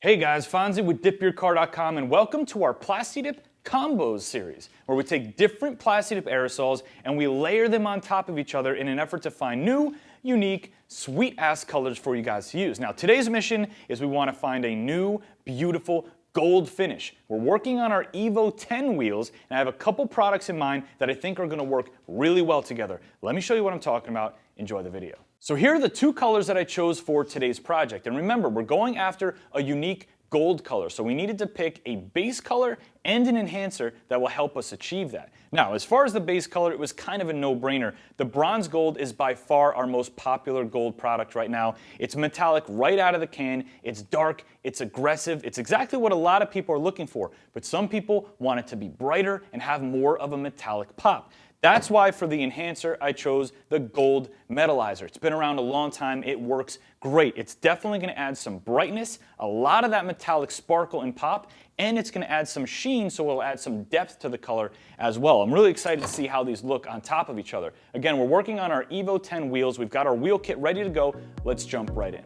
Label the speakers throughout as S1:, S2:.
S1: Hey guys, Fonzie with DipYourCar.com and welcome to our Plasti Dip Combos Series, where we take different Plasti Dip aerosols and we layer them on top of each other in an effort to find new, unique, sweet-ass colors for you guys to use. Now today's mission is we want to find a new, beautiful, gold finish. We're working on our Evo 10 wheels and I have a couple products in mind that I think are going to work really well together. Let me show you what I'm talking about. Enjoy the video. So here are the two colors that I chose for today's project. And remember, we're going after a unique gold color. So we needed to pick a base color and an enhancer that will help us achieve that. Now, as far as the base color, it was kind of a no-brainer. The bronze gold is by far our most popular gold product right now. It's metallic right out of the can. It's dark, it's aggressive. It's exactly what a lot of people are looking for. But some people want it to be brighter and have more of a metallic pop. That's why for the enhancer, I chose the gold Metalizer. It's been around a long time. It works great. It's definitely going to add some brightness, a lot of that metallic sparkle and pop, and it's going to add some sheen, so it'll add some depth to the color as well. I'm really excited to see how these look on top of each other. Again, we're working on our Evo 10 wheels. We've got our wheel kit ready to go. Let's jump right in.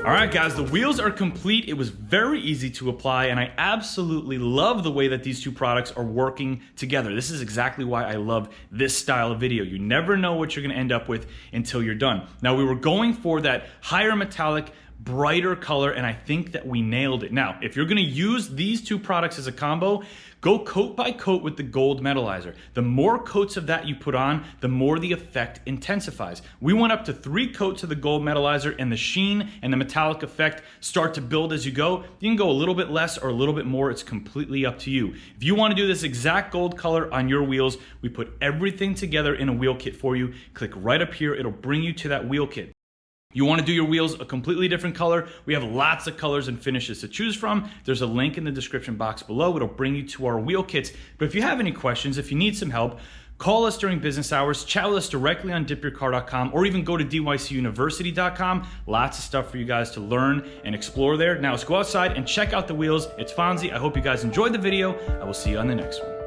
S1: Alright guys, the wheels are complete. It was very easy to apply and I absolutely love the way that these two products are working together. This is exactly why I love this style of video. You never know what you're going to end up with until you're done. Now we were going for that higher metallic, brighter color, and I think that we nailed it. Now, if you're gonna use these two products as a combo, go coat by coat with the gold Metalizer. The more coats of that you put on, the more the effect intensifies. We went up to 3 coats of the gold Metalizer and the sheen and the metallic effect start to build as you go. You can go a little bit less or a little bit more. It's completely up to you. If you wanna do this exact gold color on your wheels, we put everything together in a wheel kit for you. Click right up here, it'll bring you to that wheel kit. You want to do your wheels a completely different color? We have lots of colors and finishes to choose from. There's a link in the description box below. It'll bring you to our wheel kits. But if you have any questions, if you need some help, call us during business hours, chat with us directly on DipYourCar.com, or even go to dycuniversity.com. Lots of stuff for you guys to learn and explore there. Now let's go outside and check out the wheels. It's Fonzie. I hope you guys enjoyed the video. I will see you on the next one.